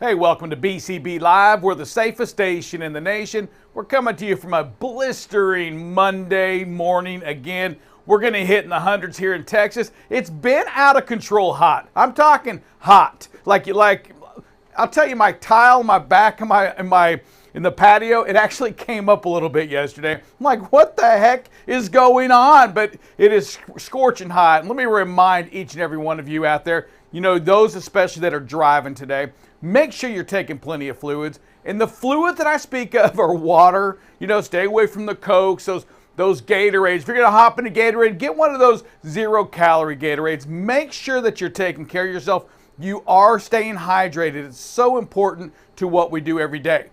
Hey, welcome to BCB Live. We're the safest station in the nation. We're coming to you from a blistering Monday morning again. We're going to hit in the hundreds here in Texas. It's been out of control hot. I'm talking hot. I'll tell you, my tile, my back, in the patio, it actually came up a little bit yesterday. I'm like, what the heck is going on? But it is scorching hot. And let me remind each and every one of you out there, those especially that are driving today, make sure you're taking plenty of fluids. And the fluid that I speak of are water. Stay away from the Cokes, those Gatorades. If you're going to hop into Gatorade, get one of those 0-calorie Gatorades. Make sure that you're taking care of yourself. You are staying hydrated. It's so important to what we do every day.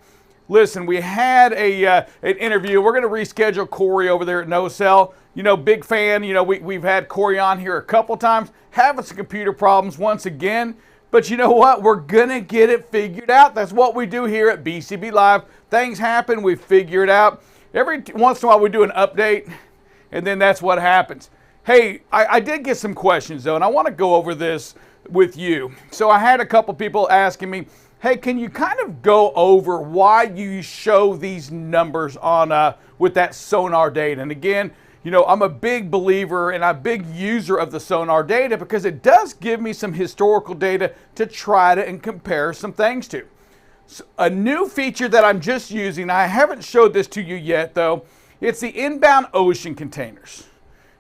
Listen, we had an interview. We're going to reschedule Corey over there at No Cell. Big fan. We've had Corey on here a couple times, having some computer problems once again. But you know what? We're going to get it figured out. That's what we do here at BCB Live. Things happen. We figure it out. Every once in a while we do an update, and then that's what happens. Hey, I did get some questions, though, and I want to go over this with you. So I had a couple people asking me, hey, can you kind of go over why you show these numbers on with that sonar data? And again, I'm a big believer and a big user of the sonar data because it does give me some historical data to try to and compare some things to. So a new feature that I'm just using, I haven't showed this to you yet though, it's the inbound ocean containers.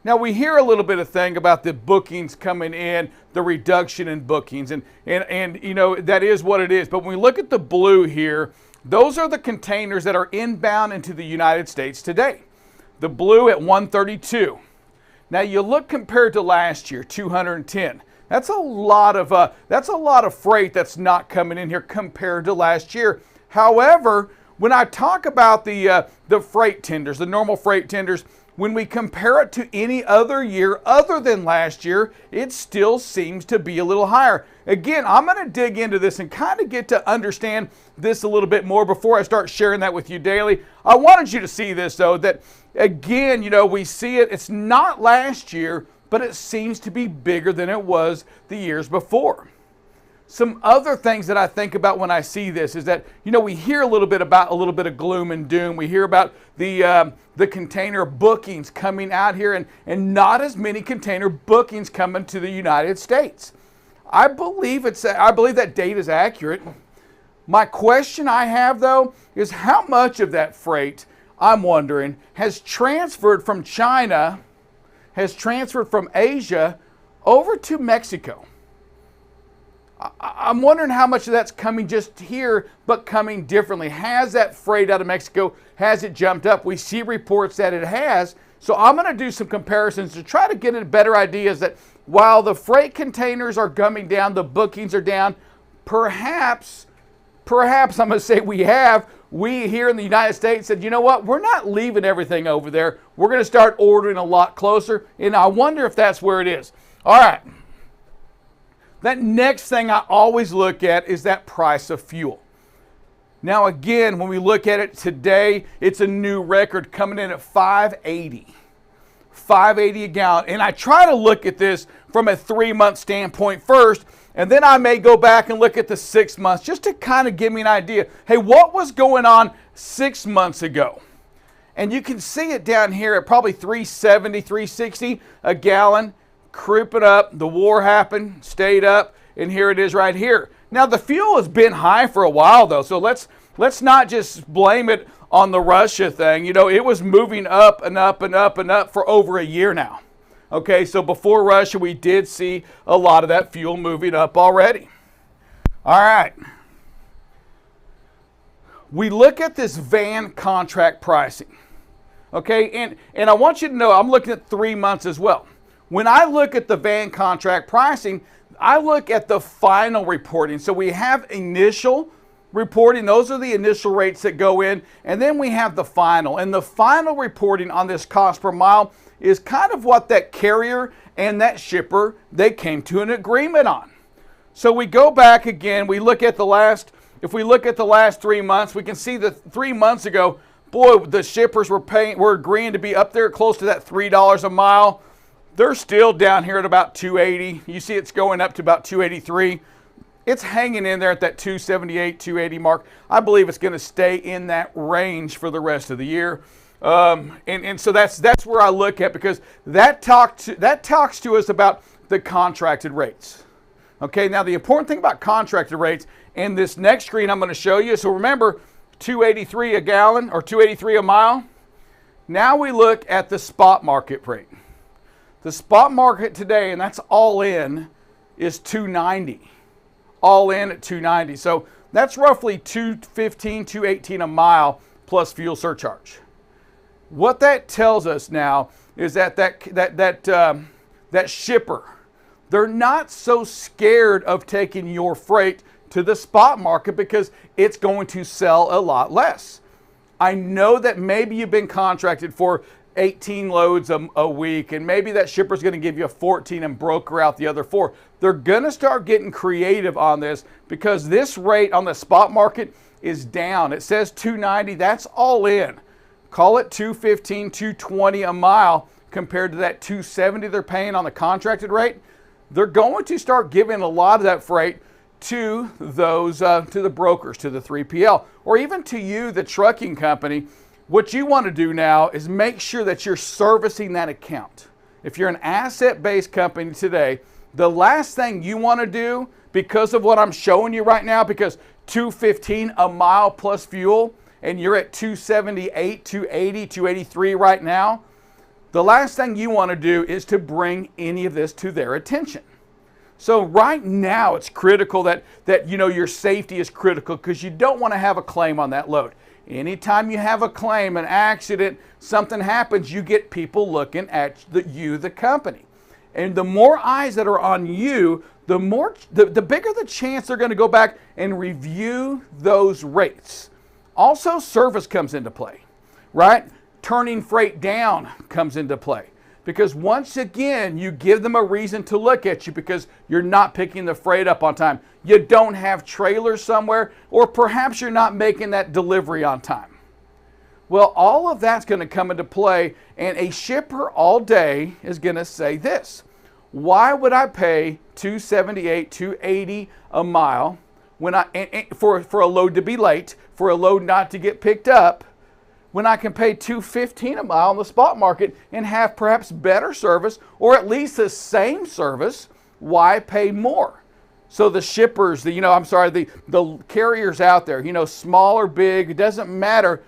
Now we hear a little bit of thing about the bookings coming in, the reduction in bookings, and that is what it is. But when we look at the blue here, those are the containers that are inbound into the United States today. The blue at 132. Now you look compared to last year, 210. That's a lot of freight that's not coming in here compared to last year. However, when I talk about the freight tenders, the normal freight tenders, when we compare it to any other year other than last year, it still seems to be a little higher. Again, I'm going to dig into this and kind of get to understand this a little bit more before I start sharing that with you daily. I wanted you to see this, though, that again, we see it. It's not last year, but it seems to be bigger than it was the years before. Some other things that I think about when I see this is that, we hear a little bit of gloom and doom. We hear about the container bookings coming out here and not as many container bookings coming to the United States. I believe that data is accurate. My question I have, though, is how much of that freight, I'm wondering, has transferred from China, has transferred from Asia over to Mexico? I'm wondering how much of that's coming just here, but coming differently. Has that freight out of Mexico, has it jumped up? We see reports that it has. So I'm going to do some comparisons to try to get a better idea is that while the freight containers are coming down, the bookings are down, perhaps I'm going to say we here in the United States said, you know what, we're not leaving everything over there. We're going to start ordering a lot closer. And I wonder if that's where it is. All right. That next thing I always look at is that price of fuel. Now again, when we look at it today, it's a new record coming in at $5.80. $5.80 a gallon. And I try to look at this from a 3-month standpoint first, and then I may go back and look at the 6 months just to kind of give me an idea. Hey, what was going on 6 months ago? And you can see it down here at probably $3.70, $3.60 a gallon. Creeping up, the war happened, stayed up, and here it is right here. Now the fuel has been high for a while though, so let's not just blame it on the Russia thing. It was moving up and up and up and up for over a year now. Okay, so before Russia, we did see a lot of that fuel moving up already. All right. We look at this van contract pricing. Okay, and I want you to know I'm looking at 3 months as well. When I look at the van contract pricing, I look at the final reporting. So we have initial reporting. Those are the initial rates that go in. And then we have the final. And the final reporting on this cost per mile is kind of what that carrier and that shipper, they came to an agreement on. So we go back again. We look at if we look at the last 3 months, we can see that 3 months ago, boy, the shippers were agreeing to be up there close to that $3 a mile. They're still down here at about $2.80. You see it's going up to about $2.83. it's hanging in there at that 278, 280 mark. I believe it's going to stay in that range for the rest of the year. And so that's where I look at, because that talks to us about the contracted rates. Okay, now the important thing about contracted rates, and this next screen I'm going to show you, so remember 283 a gallon or 283 a mile. Now we look at the spot market rate. The spot market today, and that's all in, is 290. All in at 290. So that's roughly 215, 218 a mile plus fuel surcharge. What that tells us now is that shipper, they're not so scared of taking your freight to the spot market because it's going to sell a lot less. I know that maybe you've been contracted for 18 loads a week, and maybe that shipper's going to give you 14 and broker out the other 4. They're going to start getting creative on this because this rate on the spot market is down. It says 290, that's all in. Call it 215, 220 a mile compared to that 270 they're paying on the contracted rate. They're going to start giving a lot of that freight to those, to the brokers, to the 3PL, or even to you, the trucking company. What you want to do now is make sure that you're servicing that account. If you're an asset-based company today, the last thing you want to do, because of what I'm showing you right now, because 215 a mile plus fuel, and you're at 278, 280, 283 right now, the last thing you want to do is to bring any of this to their attention. So right now it's critical that you know your safety is critical, because you don't want to have a claim on that load. Anytime you have a claim, an accident, something happens, you get people looking at the company. And the more eyes that are on you, the bigger the chance they're going to go back and review those rates. Also, service comes into play, right? Turning freight down comes into play. Because once again, you give them a reason to look at you because you're not picking the freight up on time. You don't have trailers somewhere, or perhaps you're not making that delivery on time. Well, all of that's going to come into play, and a shipper all day is going to say this: why would I pay $278, $280 a mile when for a load to be late, for a load not to get picked up, when I can pay $215 a mile on the spot market and have perhaps better service, or at least the same service? Why pay more? So the shippers, the carriers out there, small or big, it doesn't matter.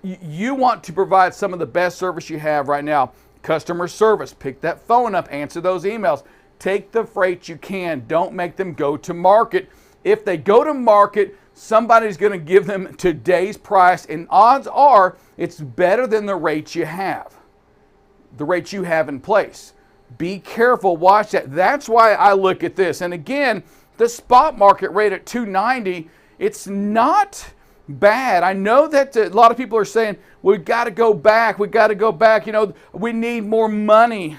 You want to provide some of the best service you have right now. Customer service, pick that phone up, answer those emails, take the freight you can. Don't make them go to market. If they go to market, somebody's going to give them today's price, and odds are it's better than the rate you have, in place. Be careful, watch that. That's why I look at this. And again, the spot market rate at 290, it's not bad. I know that a lot of people are saying, we've got to go back, we need more money.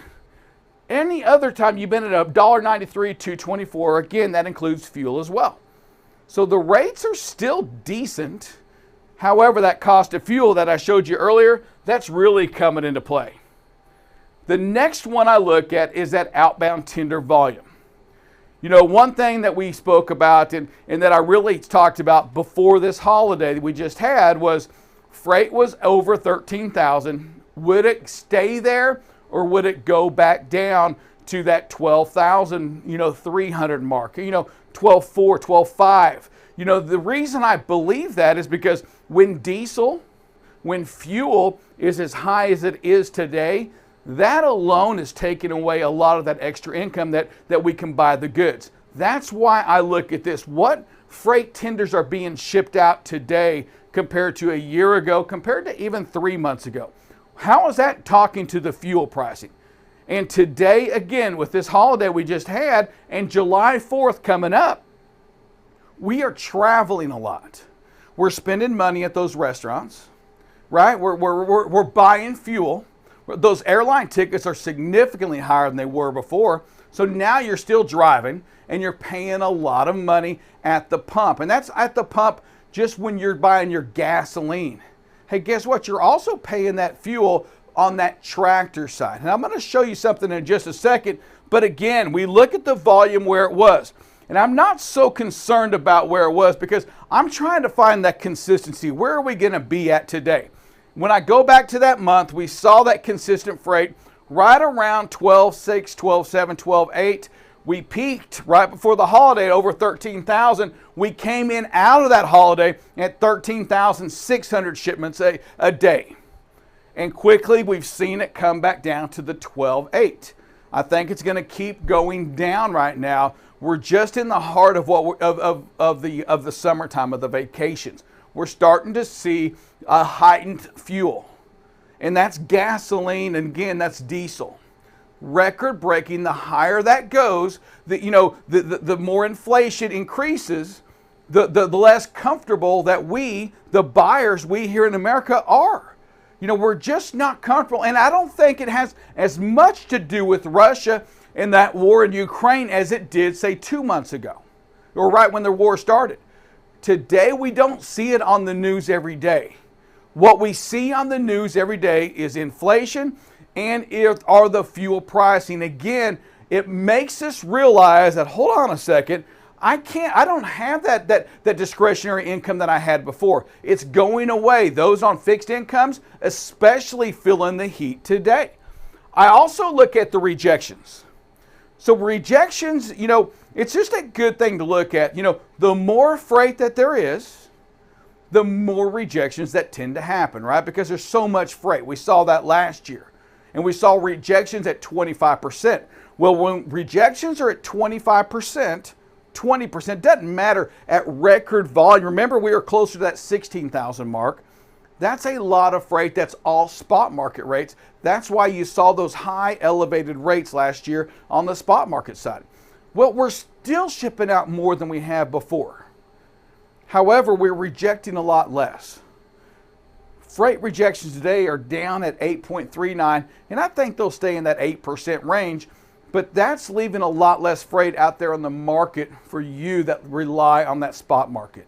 Any other time you've been at $1.93, $2.24, again, that includes fuel as well. So the rates are still decent. However, that cost of fuel that I showed you earlier, that's really coming into play. The next one I look at is that outbound tender volume. One thing that we spoke about and that I really talked about before this holiday that we just had was freight was over 13,000. Would it stay there, or would it go back down to that 12,300 mark? 12.4, 12.5. The reason I believe that is because when fuel is as high as it is today, that alone is taking away a lot of that extra income that we can buy the goods. That's why I look at this. What freight tenders are being shipped out today compared to a year ago, compared to even 3 months ago? How is that talking to the fuel pricing? And today, again, with this holiday we just had and July 4th coming up, we are traveling a lot. We're spending money at those restaurants, right? We're buying fuel. Those airline tickets are significantly higher than they were before. So now you're still driving and you're paying a lot of money at the pump. And that's at the pump just when you're buying your gasoline. Hey, guess what? You're also paying that fuel on that tractor side. And I'm going to show you something in just a second. But again, we look at the volume where it was. And I'm not so concerned about where it was because I'm trying to find that consistency. Where are we going to be at today? When I go back to that month, we saw that consistent freight right around 12.6, 12.7, 12.8. We peaked right before the holiday over 13,000. We came in out of that holiday at 13,600 shipments a day. And quickly we've seen it come back down to the 12.8. I think it's going to keep going down right now. We're just in the heart of the summertime, of the vacations. We're starting to see a heightened fuel. And that's gasoline, and again, that's diesel. Record breaking, the higher that goes, the more inflation increases, the less comfortable that we, the buyers, we here in America are. We're just not comfortable. And I don't think it has as much to do with Russia and that war in Ukraine as it did, say, 2 months ago, or right when the war started. Today, we don't see it on the news every day. What we see on the news every day is inflation and are the fuel pricing. Again, it makes us realize that, hold on a second, I don't have that discretionary income that I had before. It's going away. Those on fixed incomes especially feeling the heat today. I also look at the rejections. So rejections, it's just a good thing to look at. The more freight that there is, the more rejections that tend to happen, right? Because there's so much freight. We saw that last year. And we saw rejections at 25%. Well, when rejections are at 25%, 20% doesn't matter at record volume. Remember, we are closer to that 16,000 mark. That's a lot of freight. That's all spot market rates. That's why you saw those high elevated rates last year on the spot market side. Well, we're still shipping out more than we have before. However, we're rejecting a lot less. Freight rejections today are down at 8.39, and I think they'll stay in that 8% range, but that's leaving a lot less freight out there on the market for you that rely on that spot market.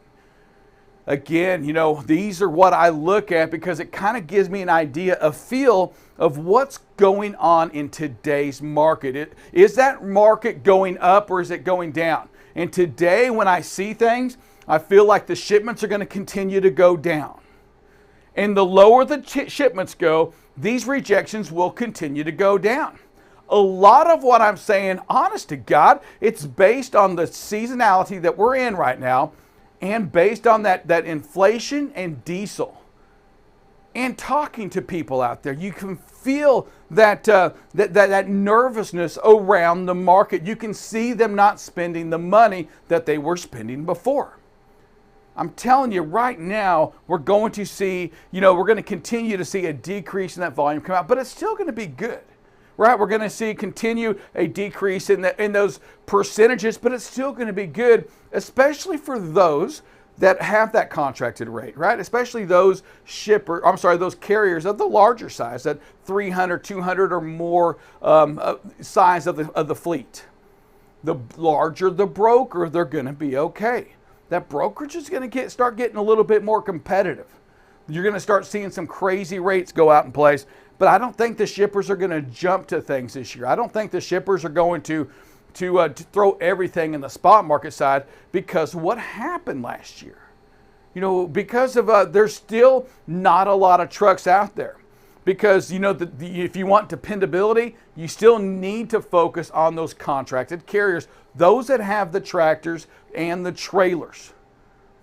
Again, these are what I look at because it kind of gives me an idea, a feel of what's going on in today's market. Is that market going up or is it going down? And today when I see things, I feel like the shipments are going to continue to go down. And the lower the shipments go, these rejections will continue to go down. A lot of what I'm saying, honest to God, it's based on the seasonality that we're in right now and based on that inflation and diesel. And talking to people out there, you can feel that nervousness around the market. You can see them not spending the money that they were spending before. I'm telling you right now, we're going to see, we're going to continue to see a decrease in that volume come out, but it's still going to be good, right? We're going to continue a decrease in those percentages, but it's still going to be good, especially for those that have that contracted rate, right? Especially those those carriers of the larger size, that 300, 200 or more size of the fleet. The larger the broker, they're going to be okay. That brokerage is going to start getting a little bit more competitive. You're going to start seeing some crazy rates go out in place, but I don't think the shippers are going to jump to things this year. I don't think the shippers are going to throw everything in the spot market side because what happened last year? Because of there's still not a lot of trucks out there. Because if you want dependability, you still need to focus on those contracted carriers, those that have the tractors and the trailers.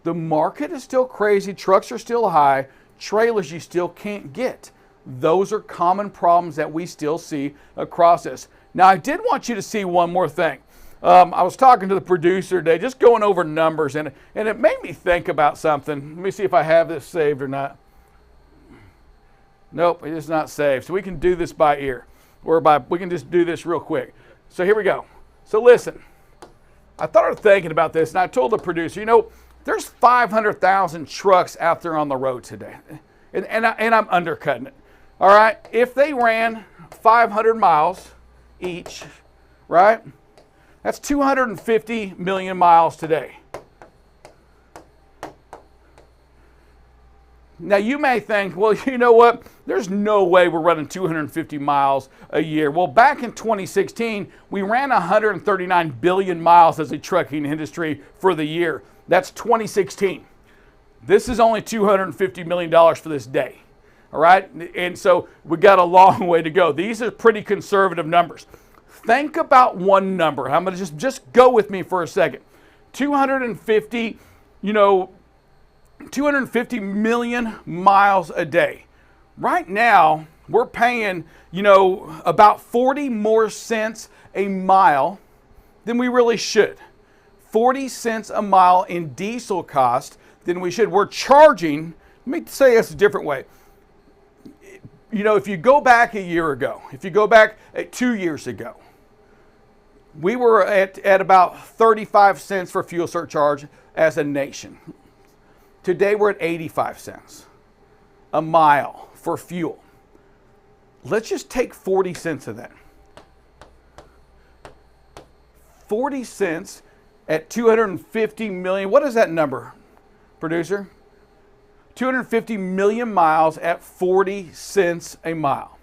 The market is still crazy. Trucks are still high. Trailers you still can't get. Those are common problems that we still see across this. Now, I did want you to see one more thing. I was talking to the producer today, just going over numbers, and it made me think about something. Let me see if I have this saved or not. Nope, it is not saved. So we can do this by ear, we can just do this real quick. So here we go. So listen, I started thinking about this, and I told the producer, there's 500,000 trucks out there on the road today, and I'm undercutting it. All right, if they ran 500 miles each, right? That's 250 million miles today. Now you may think, well, you know what? There's no way we're running 250 miles a year. Well, back in 2016, we ran 139 billion miles as a trucking industry for the year. That's 2016. This is only $250 million for this day. All right? And so we got a long way to go. These are pretty conservative numbers. Think about one number. I'm going to just go with me for a second. 250 million miles a day. Right now, we're paying, about 40 more cents a mile than we really should. 40 cents a mile in diesel cost than we should. We're charging, let me say this a different way. If you go back a year ago, if you go back 2 years ago, we were at about 35 cents for fuel surcharge as a nation. Today we're at 85 cents a mile for fuel. Let's just take 40 cents of that. 40 cents at 250 million. What is that number, producer? 250 million miles at 40 cents a mile.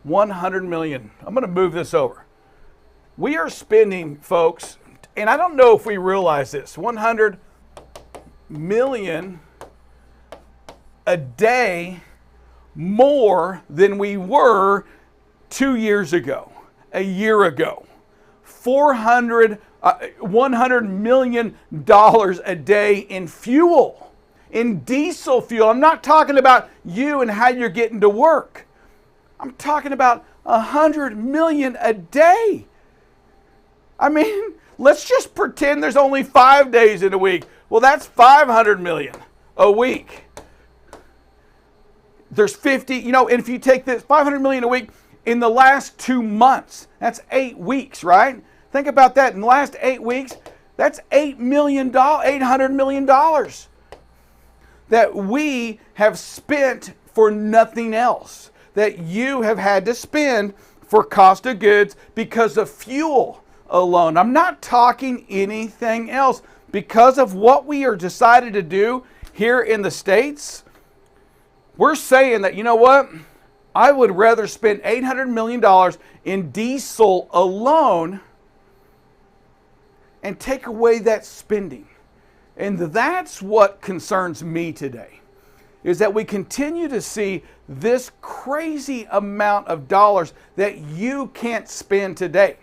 100 million. I'm going to move this over. We are spending, folks, and I don't know if we realize this, 100 million a day more than we were 2 years ago, a year ago. $100 million a day in fuel, in diesel fuel. I'm not talking about you and how you're getting to work. I'm talking about 100 million a day. I mean, let's just pretend there's only 5 days in a week. Well, that's 500 million a week. There's 50, and if you take this 500 million a week in the last 2 months, that's 8 weeks, right? Think about that. In the last 8 weeks, that's $800 million that we have spent for nothing else, that you have had to spend for cost of goods because of fuel alone. I'm not talking anything else. Because of what we are decided to do here in the States, we're saying that, you know what? I would rather spend $800 million in diesel alone and take away that spending. And that's what concerns me today, is that we continue to see this crazy amount of dollars that you can't spend today.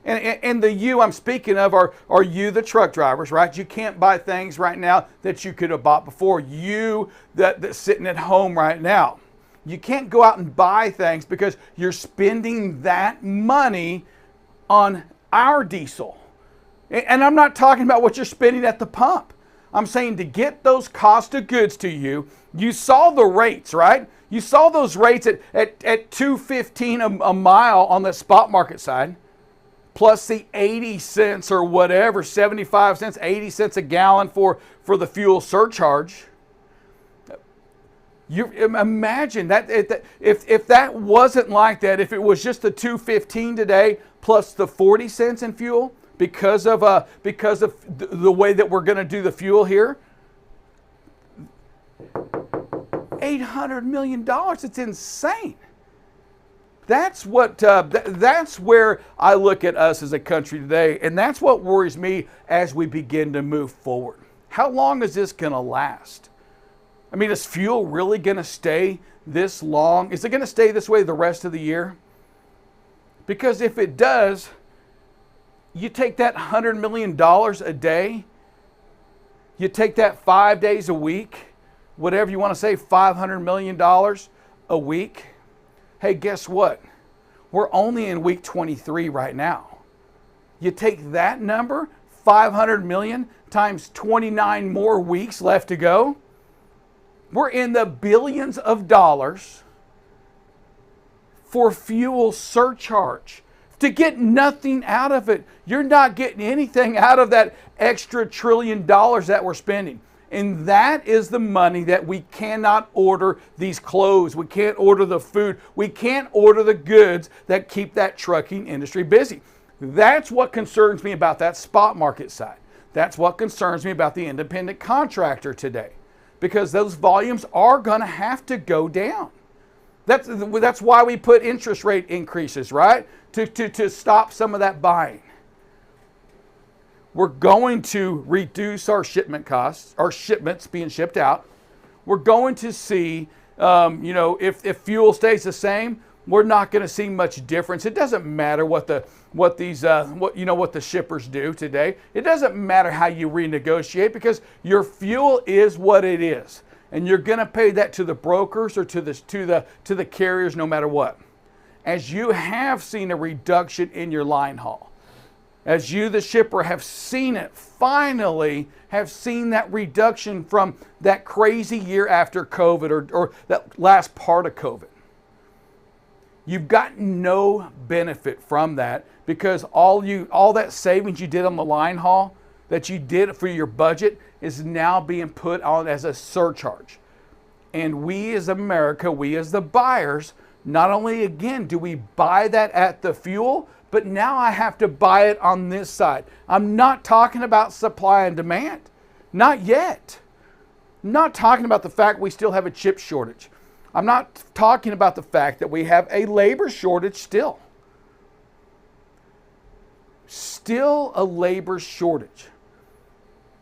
And the you I'm speaking of are you, the truck drivers, right? You can't buy things right now that you could have bought before. You that's sitting at home right now. You can't go out and buy things because you're spending that money on our diesel. And I'm not talking about what you're spending at the pump. I'm saying to get those cost of goods to you, you saw the rates, right? You saw those rates at $2.15 a mile on the spot market side, plus the 80 cents or whatever, 75 cents, 80 cents a gallon for the fuel surcharge. You imagine that if that wasn't like that, if it was just the $2.15 today plus the 40 cents in fuel because of the way that we're going to do the fuel here, $800 million. It's insane. That's what. That's where I look at us as a country today, and that's what worries me as we begin to move forward. How long is this going to last? I mean, is fuel really going to stay this long? Is it going to stay this way the rest of the year? Because if it does, you take that $100 million a day, you take that 5 days a week, whatever you want to say, $500 million a week. Hey, guess what? We're only in week 23 right now. You take that number, 500 million times 29 more weeks left to go. We're in the billions of dollars for fuel surcharge to get nothing out of it. You're not getting anything out of that extra $1 trillion that we're spending. And that is the money that we cannot order these clothes. We can't order the food. We can't order the goods that keep that trucking industry busy. That's what concerns me about that spot market side. That's what concerns me about the independent contractor today. because those volumes are going to have to go down. That's why we put interest rate increases, right? To stop some of that buying. We're going to reduce our shipment costs, our shipments being shipped out. We're going to see, if fuel stays the same, we're not going to see much difference. It doesn't matter what the shippers do today. It doesn't matter how you renegotiate, because your fuel is what it is, and you're going to pay that to the brokers or to the carriers no matter what. As you have seen a reduction in your line haul, as you, the shipper, have seen it, finally have seen that reduction from that crazy year after COVID or that last part of COVID. You've got no benefit from that, because all that savings you did on the line haul that you did for your budget is now being put on as a surcharge. And we as America, we as the buyers, not only again do we buy that at the fuel, but now I have to buy it on this side. I'm not talking about supply and demand. Not yet. I'm not talking about the fact we still have a chip shortage. I'm not talking about the fact that we have a labor shortage still. Still a labor shortage.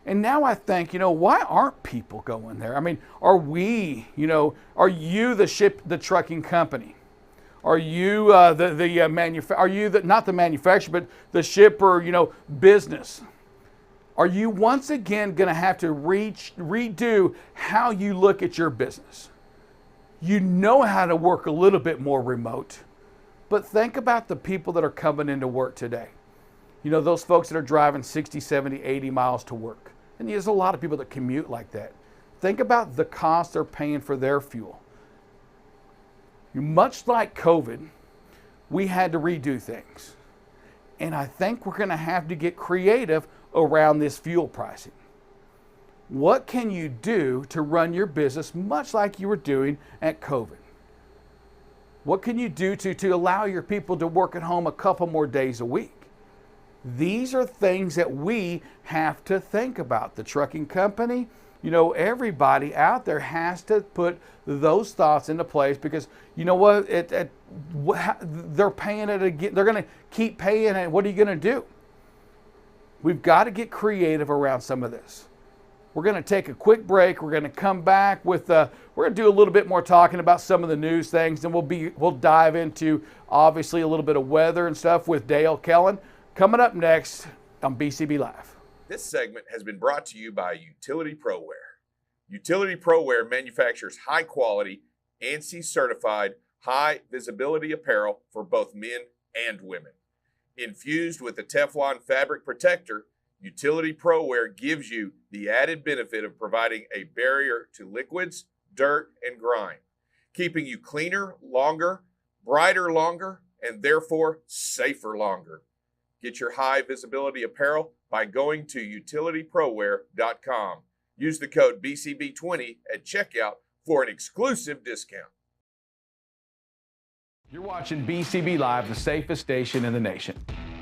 And now I think, why aren't people going there? I mean, are you the trucking company? Are you not the manufacturer, but the shipper, business? Are you once again going to have to redo how you look at your business? You know how to work a little bit more remote, but think about the people that are coming into work today. Those folks that are driving 60, 70, 80 miles to work. And there's a lot of people that commute like that. Think about the cost they're paying for their fuel. Much like COVID, we had to redo things. And I think we're going to have to get creative around this fuel pricing. What can you do to run your business much like you were doing at COVID? What can you do to allow your people to work at home a couple more days a week? These are things that we have to think about. The trucking company, everybody out there has to put those thoughts into place, because you know what? They're paying it again. They're going to keep paying it. What are you going to do? We've got to get creative around some of this. We're going to take a quick break. We're going to come back with, we're going to do a little bit more talking about some of the news things, and we'll dive into obviously a little bit of weather and stuff with Dale Kellen coming up next on BCB Live. This segment has been brought to you by Utility ProWear. Utility ProWear manufactures high-quality, ANSI-certified, high-visibility apparel for both men and women. Infused with a Teflon fabric protector, Utility ProWear gives you the added benefit of providing a barrier to liquids, dirt, and grime, keeping you cleaner longer, brighter longer, and therefore safer longer. Get your high-visibility apparel by going to utilityproware.com. Use the code BCB20 at checkout for an exclusive discount. You're watching BCB Live, the safest station in the nation.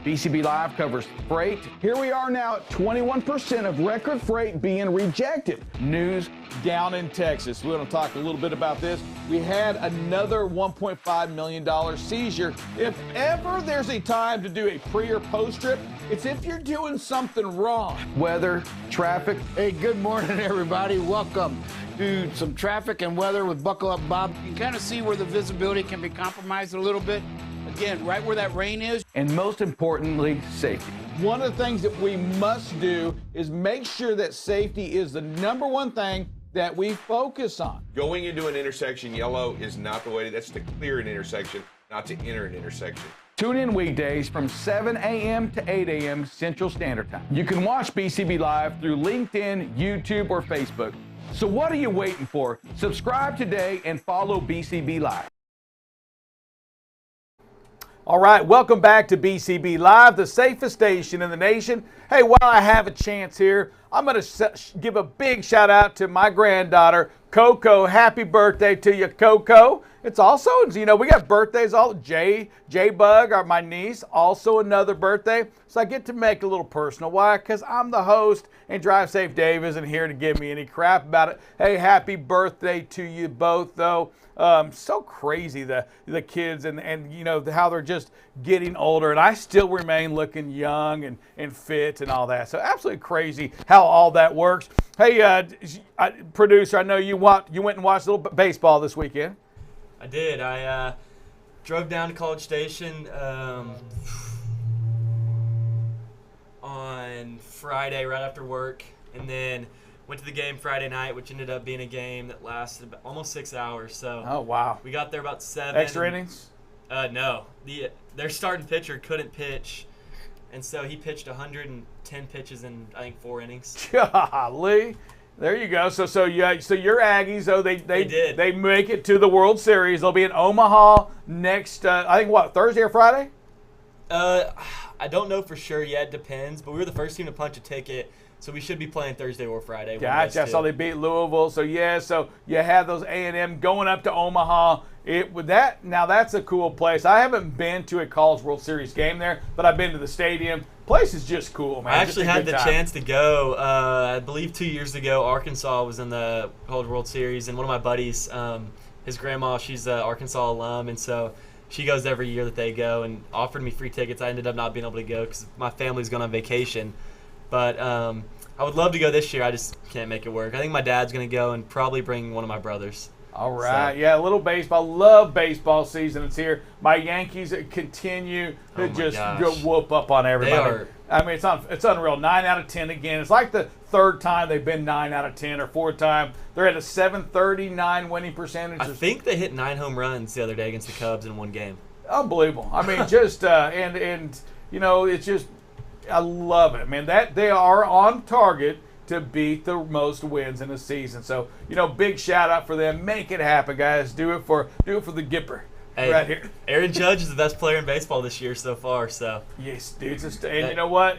BCB Live covers freight. Here we are now at 21% of record freight being rejected. News down in Texas. We're going to talk a little bit about this. We had another $1.5 million seizure. If ever there's a time to do a pre or post trip, it's if you're doing something wrong. Weather, traffic. Hey, good morning, everybody. Welcome to some traffic and weather with Buckle Up Bob. You can kind of see where the visibility can be compromised a little bit. Again, right where that rain is. And most importantly, safety. One of the things that we must do is make sure that safety is the number one thing that we focus on. Going into an intersection yellow is not the way. That's to clear an intersection, not to enter an intersection. Tune in weekdays from 7 a.m. to 8 a.m. Central Standard Time. You can watch BCB Live through LinkedIn, YouTube, or Facebook. So what are you waiting for? Subscribe today and follow BCB Live. All right, welcome back to BCB Live, the safest station in the nation. Hey, while I have a chance here, I'm going to give a big shout out to my granddaughter, Coco. Happy birthday to you, Coco. It's also, we got birthdays. All J Bug, my niece, also another birthday. So I get to make it a little personal. Why? Because I'm the host, and Drive Safe Dave isn't here to give me any crap about it. Hey, happy birthday to you both, though. So crazy the kids and how they're just getting older, and I still remain looking young and fit and all that. So absolutely crazy how all that works. Hey, producer, I know you went and watched a little baseball this weekend. I did. I drove down to College Station on Friday right after work, and then went to the game Friday night, which ended up being a game that lasted about almost 6 hours. So oh wow, we got there about 7. Extra innings? No, their starting pitcher couldn't pitch, and so he pitched 110 pitches in I think 4 innings. Golly. There you go. So your Aggies, did. They make it to the World Series. They'll be in Omaha next. I think Thursday or Friday. I don't know for sure yet. Depends. But we were the first team to punch a ticket, so we should be playing Thursday or Friday. Gotcha. I saw they beat Louisville. So so you have those A&M going up to Omaha. That's a cool place. I haven't been to a College World Series game there, but I've been to the stadium. Place is just cool, man. I actually had the chance to go. I believe 2 years ago, Arkansas was in the College World Series, and one of my buddies, his grandma, she's an Arkansas alum, and so she goes every year that they go and offered me free tickets. I ended up not being able to go because my family's going on vacation. But I would love to go this year. I just can't make it work. I think my dad's going to go and probably bring one of my brothers. All right. So, yeah, a little baseball. Love baseball season. It's here. My Yankees continue to just go whoop up on everybody. I mean, it's unreal. 9 out of 10 again. It's like the third time they've been 9 out of 10 or fourth time. They're at a .739 winning percentage. I think they hit 9 home runs the other day against the Cubs in one game. Unbelievable. I mean, just it's just I love it, man. That they are on target to beat the most wins in a season. So, big shout out for them. Make it happen, guys. Do it for the Gipper. Hey, right here. Aaron Judge is the best player in baseball this year so far. So yes, dude. And you know what?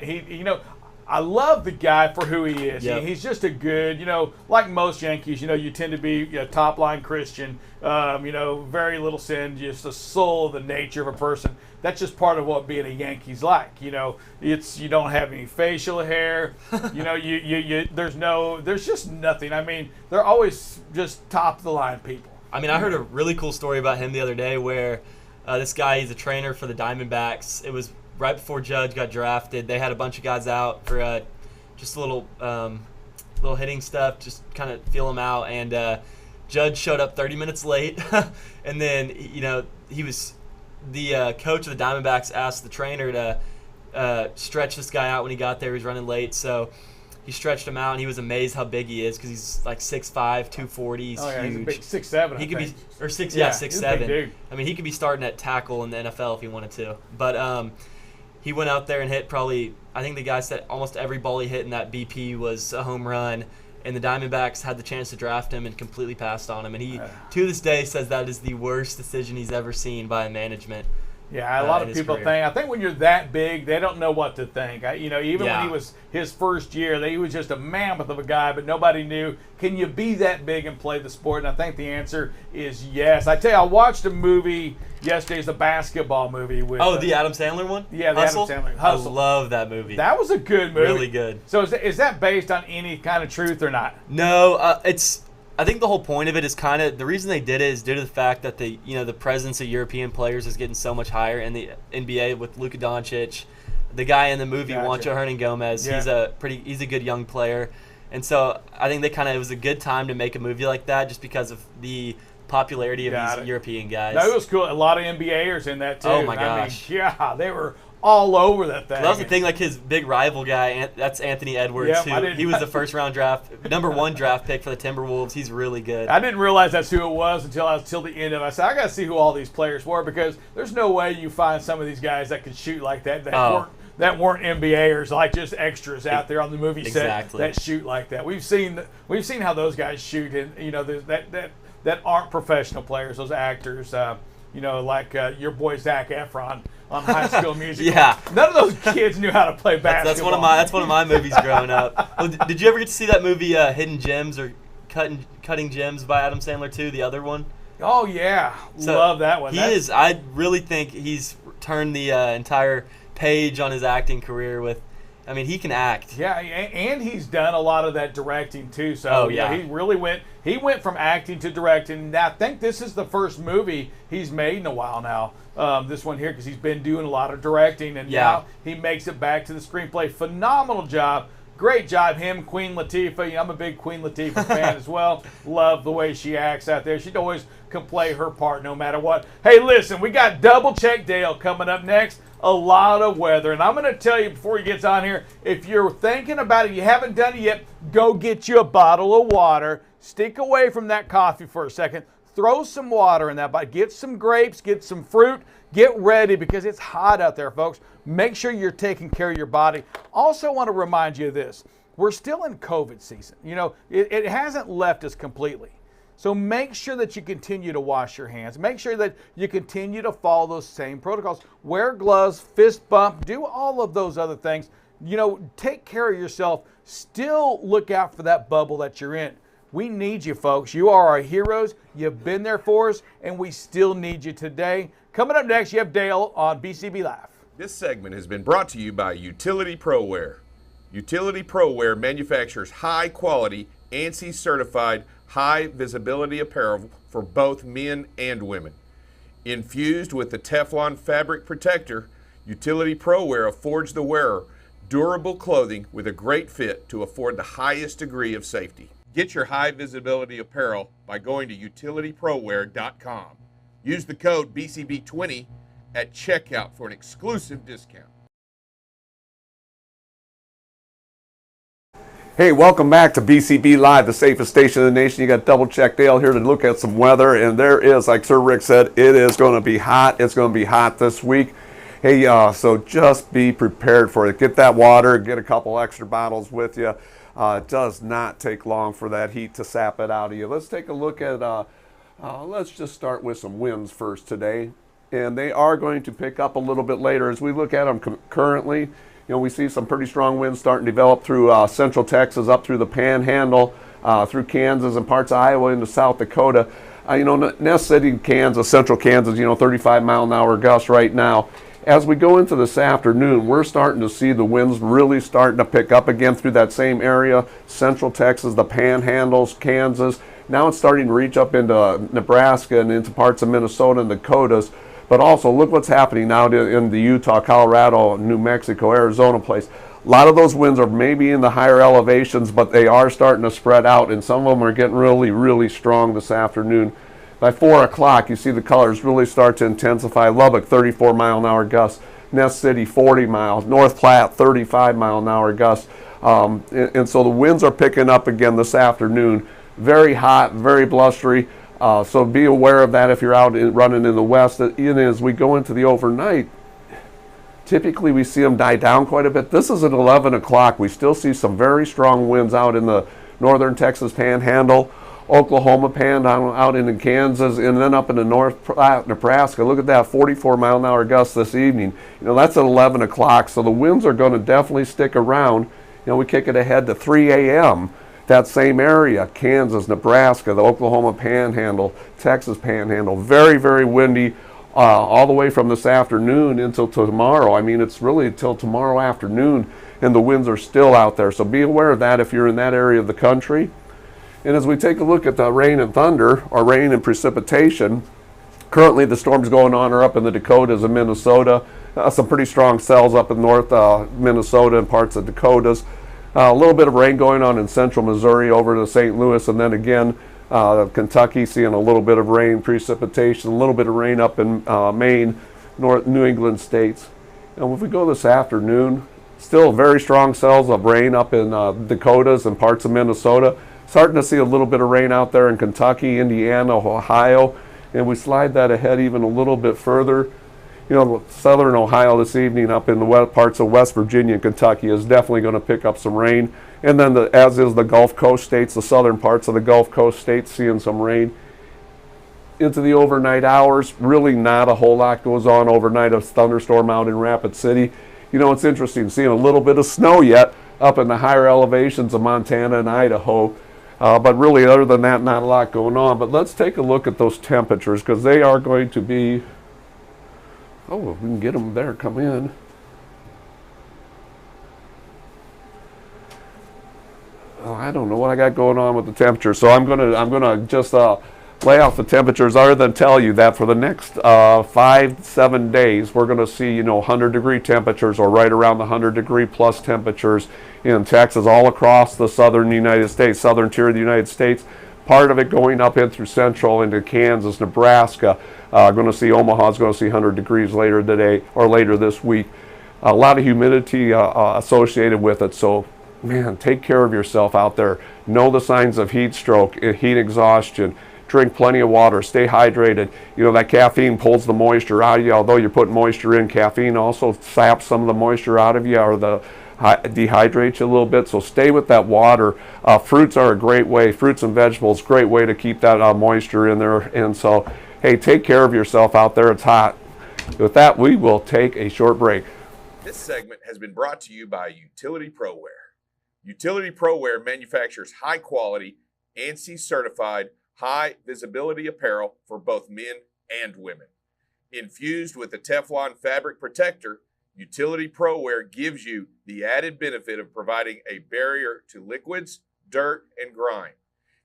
I love the guy for who he is. Yep. He's just a good, like most Yankees, you tend to be a top-line Christian, very little sin, just the soul, the nature of a person. That's just part of what being a Yankee's like. You don't have any facial hair. There's just nothing. I mean, they're always just top-of-the-line people. I mean, I heard a really cool story about him the other day where this guy, he's a trainer for the Diamondbacks. It was right before Judge got drafted. They had a bunch of guys out for just a little hitting stuff, just kind of feel them out. And Judge showed up 30 minutes late. And then, he was the coach of the Diamondbacks asked the trainer to stretch this guy out when he got there. He was running late. So he stretched him out, and he was amazed how big he is because he's like 6'5", 240. He's huge. He's 6'7". He could be, or 6'7". He's a big dude. I mean, he could be starting at tackle in the NFL if he wanted to. But he went out there and hit probably, I think the guy said almost every ball he hit in that BP was a home run. And the Diamondbacks had the chance to draft him and completely passed on him. And he, to this day, says that is the worst decision he's ever seen by a management. Yeah, a lot of people think. I think when you're that big, they don't know what to think. Even when he was his first year, he was just a mammoth of a guy, but nobody knew, can you be that big and play the sport? And I think the answer is yes. I tell you, I watched a movie yesterday. It's a basketball movie with. Oh, the Adam Sandler one? Yeah, the Hustle? Adam Sandler. Hustle. I love that movie. That was a good movie. Really good. So is that based on any kind of truth or not? No, I think the whole point of it is kind of the reason they did it is due to the fact that the presence of European players is getting so much higher in the NBA with Luka Doncic, the guy in the movie Juancho Hernan-Gomez. Yeah. He's a good young player, and so I think it was a good time to make a movie like that just because of the popularity of these European guys. That was cool. A lot of NBAers in that too. Oh my gosh! They were all over that thing. That was the thing, like his big rival guy, that's Anthony Edwards, he was the first-round #1 draft pick for the Timberwolves. He's really good. I didn't realize that's who it was until the end of it. I said, I got to see who all these players were because there's no way you find some of these guys that can shoot like that that weren't NBAers, like just extras out there on the movie set that shoot like that. We've seen how those guys shoot, and that aren't professional players, those actors. Like your boy Zac Efron on High School Musical. Yeah. None of those kids knew how to play basketball. That's one of my movies growing up. Well, did you ever get to see that movie Hidden Gems or Cutting Gems by Adam Sandler too? The other one. Oh, yeah. So love that one. I really think he's turned the entire page on his acting career with, I mean, he can act. Yeah, and he's done a lot of that directing too. So yeah. he really went from acting to directing. I think this is the first movie he's made in a while now. This one here, because he's been doing a lot of directing, and now he makes it back to the screenplay. Phenomenal job. Great job, him, Queen Latifah. I'm a big Queen Latifah fan as well. Love the way she acts out there. She always can play her part no matter what. Hey, listen, we got Double Check Dale coming up next. A lot of weather. And I'm going to tell you before he gets on here, if you're thinking about it, you haven't done it yet, go get you a bottle of water. Stick away from that coffee for a second. Throw some water in that bottle. Get some grapes, get some fruit. Get ready because it's hot out there, folks. Make sure you're taking care of your body. Also want to remind you of this. We're still in COVID season. You know, it hasn't left us completely. So make sure that you continue to wash your hands. Make sure that you continue to follow those same protocols. Wear gloves, fist bump, do all of those other things. You know, take care of yourself. Still look out for that bubble that you're in. We need you, folks. You are our heroes. You've been there for us, and we still need you today. Coming up next, you have Dale on BCB Live. This segment has been brought to you by Utility ProWear. Utility ProWear manufactures high-quality, ANSI-certified, high-visibility apparel for both men and women. Infused with the Teflon fabric protector, Utility ProWear affords the wearer durable clothing with a great fit to afford the highest degree of safety. Get your high-visibility apparel by going to utilityproware.com. Use the code BCB20 at checkout for an exclusive discount. Hey, welcome back to BCB Live, the safest station in the nation. You got Double Check Dale here to look at some weather, and there is, like Sir Rick said, it is going to be hot. It's going to be hot this week. Hey, so just be prepared for it. Get that water, get a couple extra bottles with you. It does not take long for that heat to sap it out of you. Let's take a look at, let's just start with some winds first today. And they are going to pick up a little bit later. As we look at them currently, you know, we see some pretty strong winds starting to develop through central Texas, up through the Panhandle, through Kansas and parts of Iowa into South Dakota. You know, Ness City, Kansas, central Kansas, you know, 35-mile-an-hour gusts right now. As we go into this afternoon, we're starting to see the winds really starting to pick up again through that same area, central Texas, the Panhandles, Kansas. Now it's starting to reach up into Nebraska and into parts of Minnesota and Dakotas. But also, look what's happening now in the Utah, Colorado, New Mexico, Arizona place. A lot of those winds are maybe in the higher elevations, but they are starting to spread out, and some of them are getting really, really strong this afternoon. By 4 o'clock, you see the colors really start to intensify. Lubbock, 34-mile-an-hour gusts. Ness City, 40 miles. North Platte, 35-mile-an-hour gusts. And so the winds are picking up again this afternoon. Very hot, very blustery. So be aware of that if you're out running in the west. And as we go into the overnight, typically we see them die down quite a bit. This is at 11 o'clock. We still see some very strong winds out in the northern Texas Panhandle, Oklahoma Panhandle, out in Kansas, and then up in the North Platte, Nebraska. Look at that, 44-mile-an-hour gusts this evening. You know, that's at 11 o'clock, so the winds are going to definitely stick around. You know, we kick it ahead to 3 a.m., that same area, Kansas, Nebraska, the Oklahoma Panhandle, Texas Panhandle, very, very windy all the way from this afternoon until tomorrow. I mean, it's really until tomorrow afternoon, and the winds are still out there. So be aware of that if you're in that area of the country. And as we take a look at the rain and thunder, or rain and precipitation, currently the storms going on are up in the Dakotas and Minnesota. Some pretty strong cells up in north Minnesota and parts of Dakotas. A little bit of rain going on in central Missouri over to St. Louis, and then again Kentucky seeing a little bit of rain, precipitation, a little bit of rain up in Maine, North New England states. And if we go this afternoon, still very strong cells of rain up in Dakotas and parts of Minnesota. Starting to see a little bit of rain out there in Kentucky, Indiana, Ohio, and we slide that ahead even a little bit further. You know, southern Ohio this evening up in the west parts of West Virginia and Kentucky is definitely going to pick up some rain. And then as is the Gulf Coast states, the southern parts of the Gulf Coast states seeing some rain. Into the overnight hours, really not a whole lot goes on overnight. A thunderstorm out in Rapid City. You know, it's interesting seeing a little bit of snow yet up in the higher elevations of Montana and Idaho. But really, other than that, not a lot going on. But let's take a look at those temperatures, because they are going to be, oh, if we can get them there, come in. Oh, I don't know what I got going on with the temperature, so I'm gonna just lay off the temperatures, other than tell you that for the next 5-7 days, we're gonna see 100-degree temperatures, or right around the 100-degree plus temperatures in Texas, all across the southern United States, southern tier of the United States. Part of it going up in through central into Kansas, Nebraska. Going to see Omaha's going to see 100 degrees later today, or later this week. A lot of humidity associated with it, so man, take care of yourself out there. Know the signs of heat stroke, heat exhaustion. Drink plenty of water, stay hydrated. That caffeine pulls the moisture out of you. Although you're putting moisture in, caffeine also saps some of the moisture out of you, or dehydrates you a little bit. So stay with that water. Fruits are a great way, fruits and vegetables, great way to keep that moisture in there. And so, hey, take care of yourself out there. It's hot. With that, we will take a short break. This segment has been brought to you by Utility ProWear. Utility ProWear manufactures high quality, ANSI certified, high visibility apparel for both men and women. Infused with the Teflon fabric protector, Utility ProWear gives you the added benefit of providing a barrier to liquids, dirt, and grime,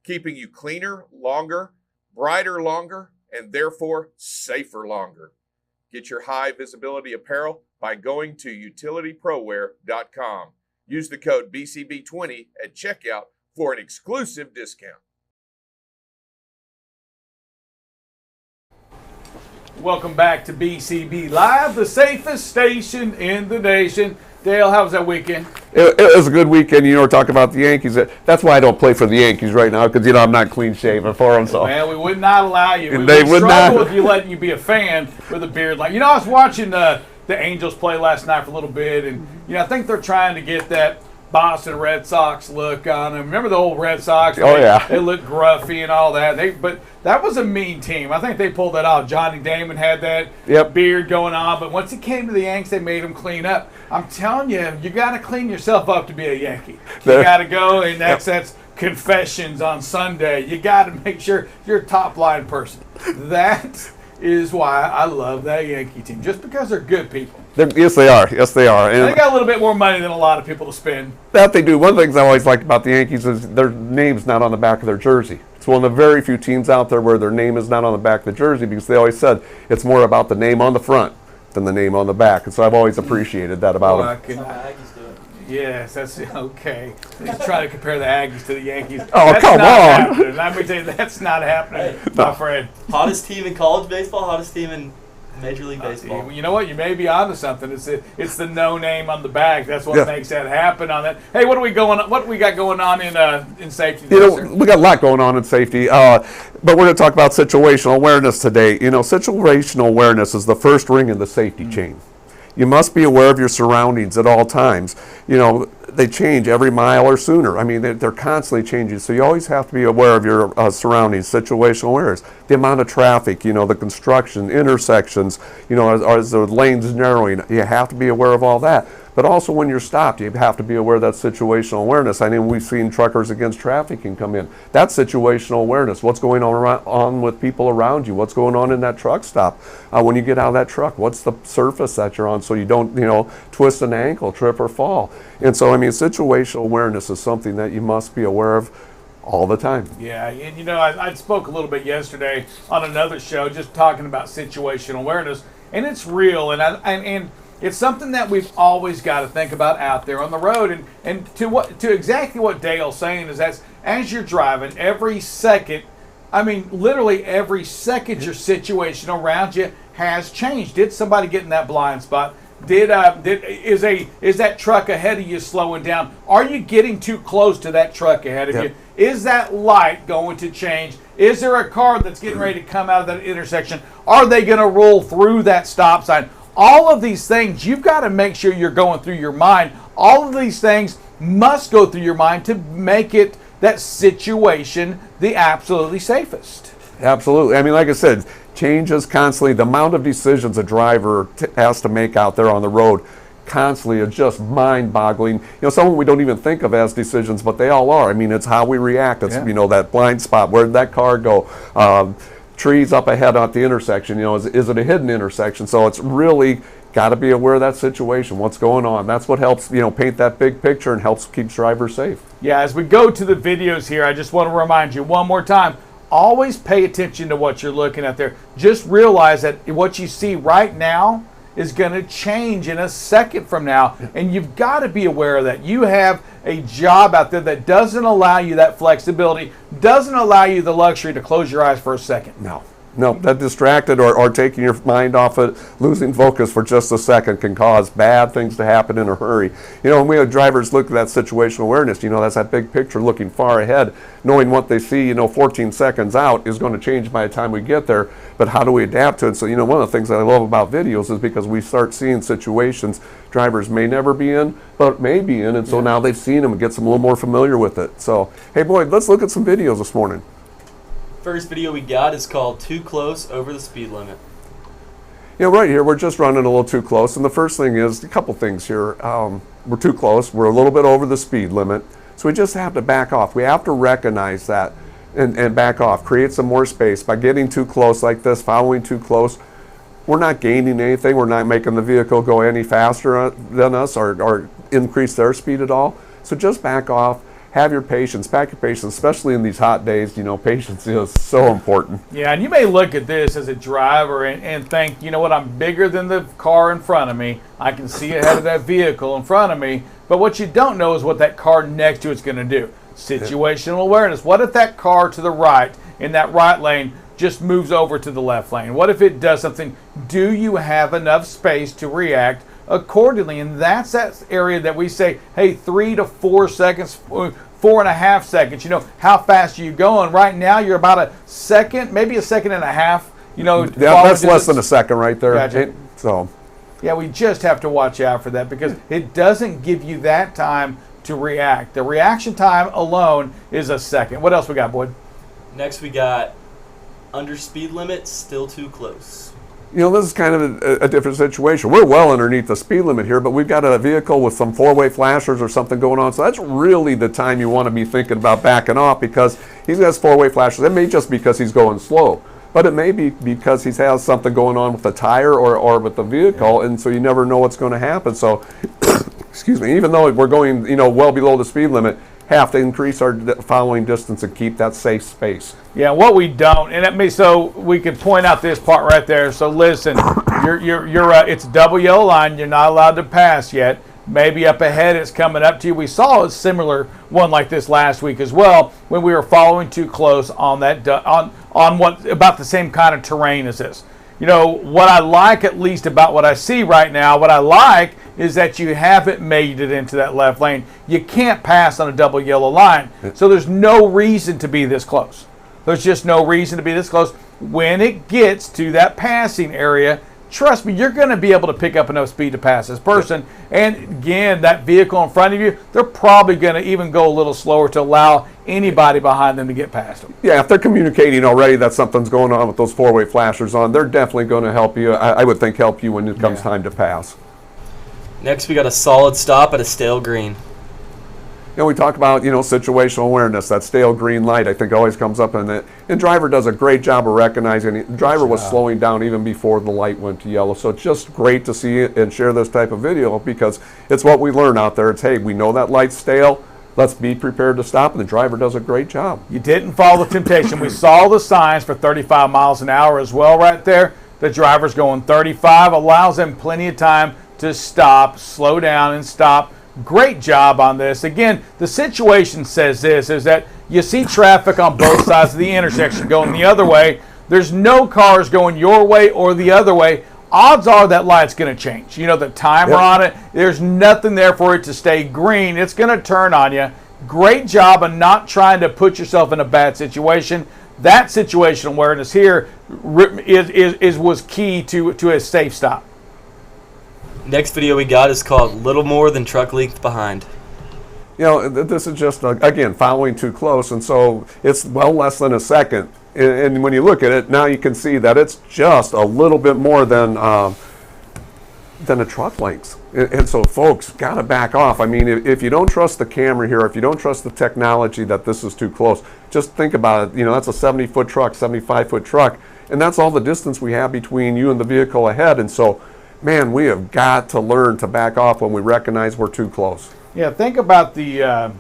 keeping you cleaner longer, brighter longer, and therefore safer longer. Get your high visibility apparel by going to utilityprowear.com. Use the code BCB20 at checkout for an exclusive discount. Welcome back to BCB Live, the safest station in the nation. Dale, how was that weekend? It was a good weekend. We're talking about the Yankees. That's why I don't play for the Yankees right now, because I'm not clean shaven for them. So well, we would not allow you. We they would would struggle not with you letting you be a fan with a beard. I was watching the Angels play last night for a little bit, and I think they're trying to get that Boston Red Sox look on them. Remember the old Red Sox? Oh, yeah. They look gruffy and all that. But that was a mean team. I think they pulled that off. Johnny Damon had that beard going on, but once it came to the Yanks, they made him clean up. I'm telling you, you got to clean yourself up to be a Yankee. You got to go, and that's confessions on Sunday. You got to make sure you're a top-line person. That is why I love that Yankee team, just because they're good people. Yes, they are. Yes, they are. And they got a little bit more money than a lot of people to spend. That they do. One of the things I always liked about the Yankees is their name's not on the back of their jersey. It's one of the very few teams out there where their name is not on the back of the jersey, because they always said it's more about the name on the front than the name on the back. And so I've always appreciated that about them. Yes, that's okay. He's trying to compare the Aggies to the Yankees. Oh, that's come on. Happening. Let me tell you, that's not happening, my friend. Hottest team in college baseball, hottest team in Major League Baseball. You know what? You may be onto something. It's the no name on the bag. That's what makes that happen on that. Hey, what do we got going on in safety? We got a lot going on in safety, but we're going to talk about situational awareness today. Situational awareness is the first ring in the safety chain. You must be aware of your surroundings at all times. They change every mile or sooner. I mean, they're constantly changing. So you always have to be aware of your surroundings, situational awareness. The amount of traffic, the construction, intersections, as the lanes narrowing, you have to be aware of all that. But also when you're stopped, you have to be aware of that situational awareness. I mean, we've seen truckers against trafficking come in. That's situational awareness. What's going on with people around you? What's going on in that truck stop? When you get out of that truck, what's the surface that you're on so you don't, twist an ankle, trip or fall? And so, I mean, situational awareness is something that you must be aware of all the time. Yeah, and I spoke a little bit yesterday on another show just talking about situational awareness, and it's real, and it's something that we've always got to think about out there on the road. And to exactly what Dale's saying is that as you're driving, every second, I mean, literally every second, your situation around you has changed. Did somebody get in that blind spot? Is that truck ahead of you slowing down? Are you getting too close to that truck ahead of you? Is that light going to change? Is there a car that's getting ready to come out of that intersection? Are they going to roll through that stop sign? All of these things, you've got to make sure you're going through your mind. All of these things must go through your mind to make it, that situation, the absolutely safest. Absolutely. I mean, like I said, changes constantly. The amount of decisions a driver has to make out there on the road constantly is just mind-boggling. You know, some of them we don't even think of as decisions, but they all are. I mean, it's how we react. It's, you know, that blind spot. Where did that car go? Trees up ahead at the intersection. You know, is it a hidden intersection? So it's really got to be aware of that situation, what's going on. That's what helps, you know, paint that big picture and helps keep drivers safe. Yeah, as we go to the videos here, I just want to remind you one more time, always pay attention to what you're looking at there. Just realize that what you see right now is going to change in a second from now, and you've got to be aware of that. You have a job out there that doesn't allow you that flexibility, doesn't allow you the luxury to close your eyes for a second. No, that distracted or taking your mind off it, losing focus for just a second can cause bad things to happen in a hurry. You know, when we have drivers look at that situational awareness, you know, that's that big picture, looking far ahead, knowing what they see, you know, 14 seconds out is going to change by the time we get there, but how do we adapt to it? So, you know, one of the things that I love about videos is because we start seeing situations drivers may never be in, but may be in, and so now they've seen them and gets them a little more familiar with it. So, hey Boyd, let's look at some videos this morning. First video we got is called Too Close Over the Speed Limit. You know, right here, we're just running a little too close. And the first thing is, a couple things here. We're too close. We're a little bit over the speed limit. So we just have to back off. We have to recognize that and back off. Create some more space. By getting too close like this, following too close, we're not gaining anything. We're not making the vehicle go any faster than us or increase their speed at all. So just back off. Have your patience, pack your patience, especially in these hot days. You know, patience is so important. Yeah, and you may look at this as a driver and think, you know what, I'm bigger than the car in front of me. I can see ahead of that vehicle in front of me. But what you don't know is what that car next to it's going to do. Situational awareness. What if that car to the right in that right lane just moves over to the left lane? What if it does something? Do you have enough space to react accordingly? And that's that area that we say, hey, 3 to 4 seconds, 4.5 seconds. You know, how fast are you going? Right now, you're about a second, maybe a second and a half. You know, that's less than a second right there. Gotcha. So, yeah, we just have to watch out for that because it doesn't give you that time to react. The reaction time alone is a second. What else we got, Boyd? Next we got under speed limit, still too close. you know, this is kind of a different situation. We're well underneath the speed limit here, but we've got a vehicle with some four-way flashers or something going on. So that's really the time you want to be thinking about backing off, because he's got four-way flashers. It may just be because he's going slow, but it may be because he has something going on with the tire or with the vehicle, and so you never know what's going to happen. So, excuse me, even though we're going, you know, well below the speed limit, have to increase our following distance and keep that safe space. Yeah, what we don't, and it may, so we can point out this part right there. So listen, it's a double yellow line. You're not allowed to pass yet. Maybe up ahead it's coming up to you. We saw a similar one like this last week as well when we were following too close on that on what about the same kind of terrain as this. You know, what I like, at least about what I see right now, what I like is that you haven't made it into that left lane. You can't pass on a double yellow line. So there's no reason to be this close. There's just no reason to be this close. When it gets to that passing area, trust me, you're going to be able to pick up enough speed to pass this person. And again, that vehicle in front of you, they're probably going to even go a little slower to allow anybody behind them to get past them. Yeah, if they're communicating already that something's going on with those four-way flashers on, they're definitely going to help you. I would think help you when it comes time to pass. Next, we got a solid stop at a stale green. You know, we talk about, you know, situational awareness. That stale green light, I think, always comes up, and the driver does a great job of recognizing it. The driver was slowing down even before the light went to yellow. So it's just great to see it and share this type of video, because it's what we learn out there. It's, hey, we know that light's stale. Let's be prepared to stop, and the driver does a great job. You didn't follow the temptation. We saw the signs for 35 miles an hour as well right there. The driver's going 35, allows them plenty of time to stop, slow down, and stop. Great job on this. Again, the situation says this, is that you see traffic on both sides of the intersection going the other way. There's no cars going your way or the other way. Odds are that light's going to change. You know, the timer on it, there's nothing there for it to stay green. It's going to turn on you. Great job of not trying to put yourself in a bad situation. That situational awareness here was key to a safe stop. Next video we got is called Little More Than Truck Length Behind. You know, this is just, again, following too close, and so it's well less than a second. And when you look at it, now you can see that it's just a little bit more than than a truck length. And so folks, gotta back off. I mean, if you don't trust the camera here, if you don't trust the technology that this is too close, just think about it. You know, that's a 70-foot truck, 75-foot truck, and that's all the distance we have between you and the vehicle ahead. And so, man, we have got to learn to back off when we recognize we're too close. Yeah, think about the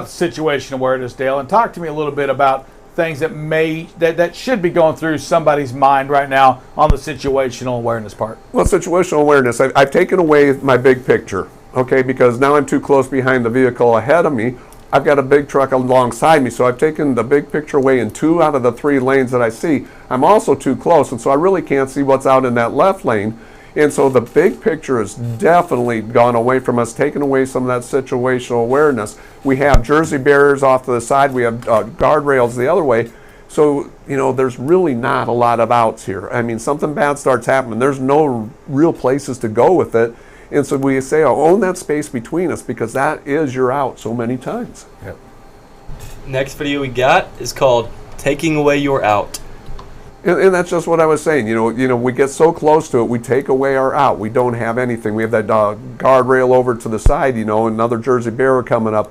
situation awareness, Dale, and talk to me a little bit about things that should be going through somebody's mind right now on the situational awareness part. Well, situational awareness, I've taken away my big picture, okay, because now I'm too close behind the vehicle ahead of me. I've got a big truck alongside me, so I've taken the big picture away in 2 out of the 3 lanes that I see. I'm also too close, and so I really can't see what's out in that left lane. And so the big picture has definitely gone away from us, taken away some of that situational awareness. We have Jersey barriers off to the side. We have guardrails the other way. So, you know, there's really not a lot of outs here. I mean, something bad starts happening. There's no real places to go with it. And so we say, oh, own that space between us, because that is your out so many times. Yep. Next video we got is called Taking Away Your Out. And that's just what I was saying. You know, we get so close to it, we take away our out. We don't have anything. We have that guardrail over to the side, you know, another Jersey barrier coming up.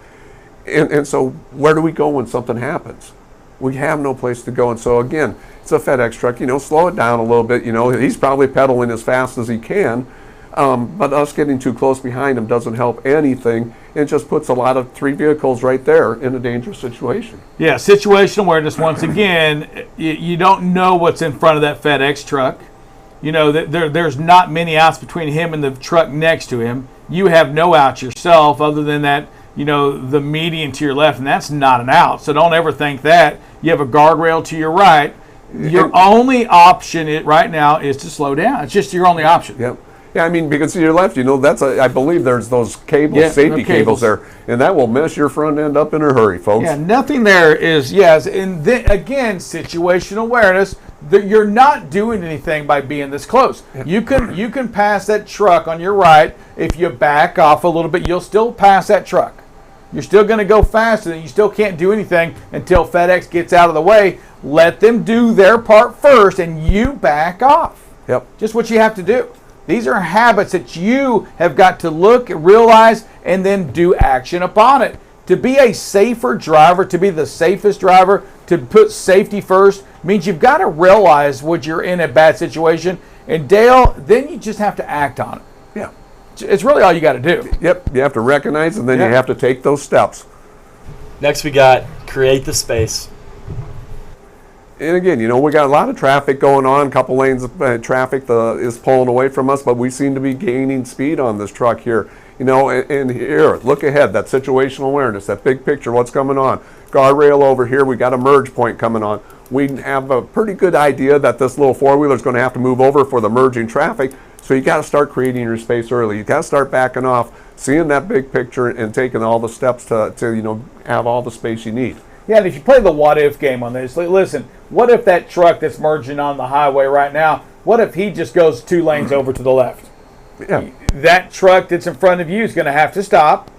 And so where do we go when something happens? We have no place to go. And so, again, it's a FedEx truck. You know, slow it down a little bit. You know, he's probably pedaling as fast as he can. But us getting too close behind him doesn't help anything. It just puts a lot of 3 vehicles right there in a dangerous situation. Yeah, situational awareness, once again, you don't know what's in front of that FedEx truck. You know, there's not many outs between him and the truck next to him. You have no outs yourself other than that, you know, the median to your left, and that's not an out. So don't ever think that. You have a guardrail to your right. Your only option right now is to slow down. It's just your only option. Yep. Yeah, I mean, because to your left, you know, I believe there's those cables, safety cables there, and that will mess your front end up in a hurry, folks. Yeah, nothing there is, yes, and then, again, situational awareness, you're not doing anything by being this close. You can pass that truck on your right. If you back off a little bit, you'll still pass that truck. You're still going to go faster, and you still can't do anything until FedEx gets out of the way. Let them do their part first, and you back off. Yep. Just what you have to do. These are habits that you have got to look, realize, and then do action upon it. To be a safer driver, to be the safest driver, to put safety first, means you've got to realize when you're in a bad situation. And Dale, then you just have to act on it. Yeah. It's really all you got to do. Yep. You have to recognize, and then you have to take those steps. Next we got Create the Space. And again, you know, we got a lot of traffic going on, a couple lanes of traffic is pulling away from us, but we seem to be gaining speed on this truck here. You know, and here, look ahead, that situational awareness, that big picture, what's coming on. Guardrail over here, we got a merge point coming on. We have a pretty good idea that this little four-wheeler is going to have to move over for the merging traffic, so you got to start creating your space early. You got to start backing off, seeing that big picture and taking all the steps to you know, have all the space you need. Yeah, and if you play the what-if game on this, listen, what if that truck that's merging on the highway right now, what if he just goes 2 lanes over to the left? Yeah. That truck that's in front of you is going to have to stop.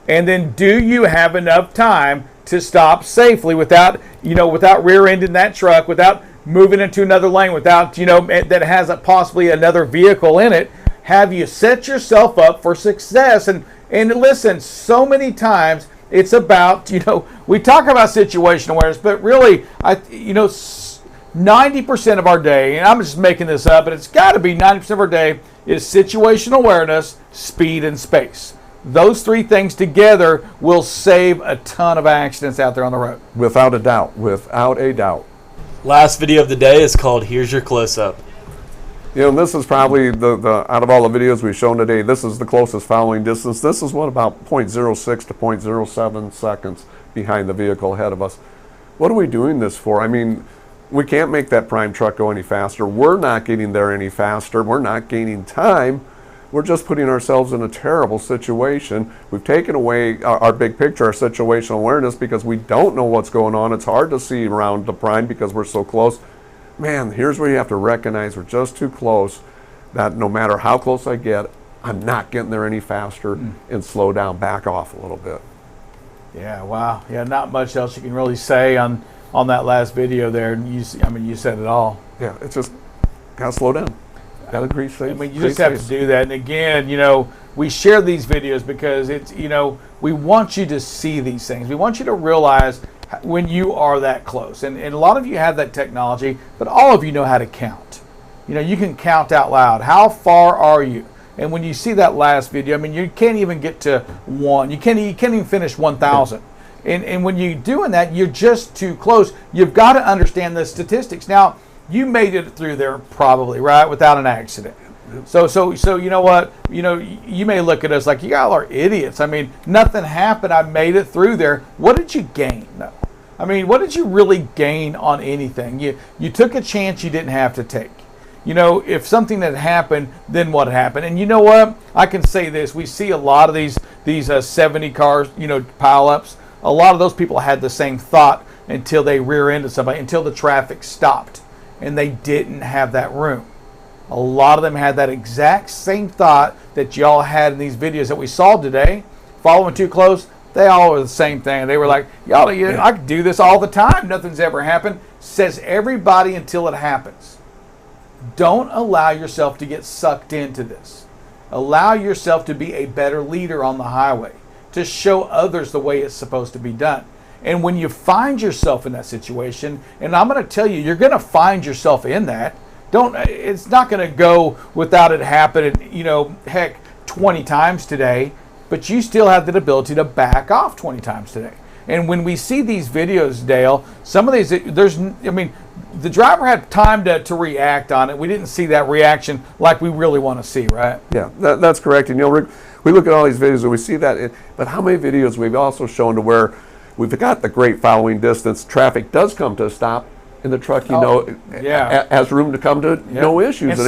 And then do you have enough time to stop safely without rear-ending that truck, without moving into another lane, without, you know, that has possibly another vehicle in it? Have you set yourself up for success? And listen, so many times it's about, you know, we talk about situational awareness, but really, 90% of our day, and I'm just making this up, but it's got to be 90% of our day is situational awareness, speed, and space. Those 3 things together will save a ton of accidents out there on the road. Without a doubt. Without a doubt. Last video of the day is called Here's Your Close-Up. You know, this is probably the out of all the videos we've shown today, this is the closest following distance. This is what, about 0.06 to 0.07 seconds behind the vehicle ahead of us. What are we doing this for? I mean, we can't make that prime truck go any faster. We're not getting there any faster. We're not gaining time. We're just putting ourselves in a terrible situation. We've taken away our big picture, our situational awareness, because we don't know what's going on. It's hard to see around the prime because we're so close. Man, here's where you have to recognize we're just too close, that no matter how close I get, I'm not getting there any faster, and slow down, back off a little bit. Yeah, wow. Yeah, not much else you can really say on that last video there. You said it all. Yeah, it's just got to slow down. Gotta grease safe. I mean, you just have to do that. And again, we share these videos because it's, we want you to see these things. We want you to realize when you are that close. And a lot of you have that technology, but all of you know how to count. You can count out loud. How far are you? And when you see that last video, I mean, you can't even get to 1. You can't even finish 1,000. And when you're doing that, you're just too close. You've got to understand the statistics. Now, you made it through there probably, right, without an accident. So you know what? You may look at us like, you all are idiots. I mean, nothing happened. I made it through there. What did you gain? No. I mean, what did you really gain on anything? You took a chance you didn't have to take. If something had happened, then what happened? And you know what? I can say this. We see a lot of these 70 cars, pile-ups. A lot of those people had the same thought until they rear-ended somebody, until the traffic stopped. And they didn't have that room. A lot of them had that exact same thought that y'all had in these videos that we saw today. Following too close, they all were the same thing. They were like, y'all, I could do this all the time. Nothing's ever happened. Says everybody until it happens. Don't allow yourself to get sucked into this. Allow yourself to be a better leader on the highway, to show others the way it's supposed to be done. And when you find yourself in that situation, and I'm going to tell you, you're going to find yourself in that. It's not going to go without it happening, 20 times today, but you still have the ability to back off 20 times today. And when we see these videos, Dale, some of these, the driver had time to react on it. We didn't see that reaction like we really want to see, right? Yeah, that's correct. And Rick, we look at all these videos and we see that, but how many videos we've also shown to where we've got the great following distance, traffic does come to a stop, and the truck, has room to come to no issues.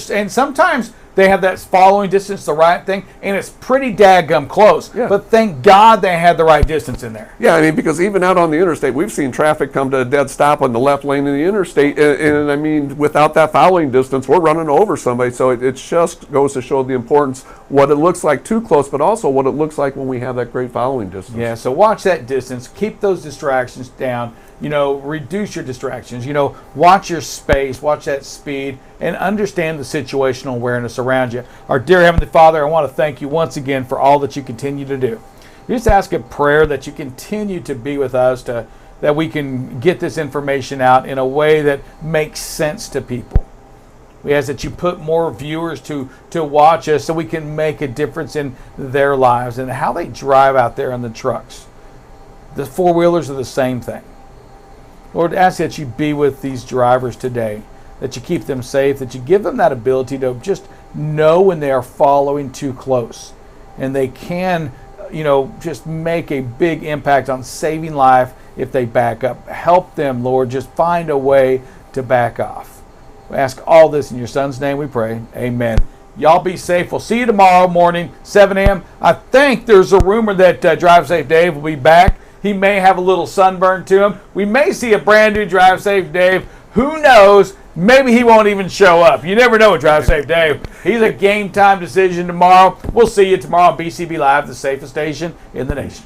And sometimes they have that following distance, the right thing, and it's pretty daggum close. Yeah. But thank God they had the right distance in there. Yeah, because even out on the interstate, we've seen traffic come to a dead stop on the left lane of the interstate, and without that following distance, we're running over somebody. So it just goes to show the importance, what it looks like too close, but also what it looks like when we have that great following distance. Yeah, so watch that distance, keep those distractions down. Reduce your distractions, watch your space, watch that speed, and understand the situational awareness around you. Our dear Heavenly Father, I want to thank you once again for all that you continue to do. We just ask a prayer that you continue to be with us, that we can get this information out in a way that makes sense to people. We ask that you put more viewers to watch us so we can make a difference in their lives and how they drive out there in the trucks. The four-wheelers are the same thing. Lord, ask that you be with these drivers today, that you keep them safe, that you give them that ability to just know when they are following too close. And they can, just make a big impact on saving life if they back up. Help them, Lord, just find a way to back off. We ask all this in your Son's name we pray. Amen. Y'all be safe. We'll see you tomorrow morning, 7 a.m. I think there's a rumor that Drive Safe Dave will be back. He may have a little sunburn to him. We may see a brand new Drive Safe Dave. Who knows? Maybe he won't even show up. You never know with Drive Safe Dave. He's a game time decision tomorrow. We'll see you tomorrow on BCB Live, the safest station in the nation.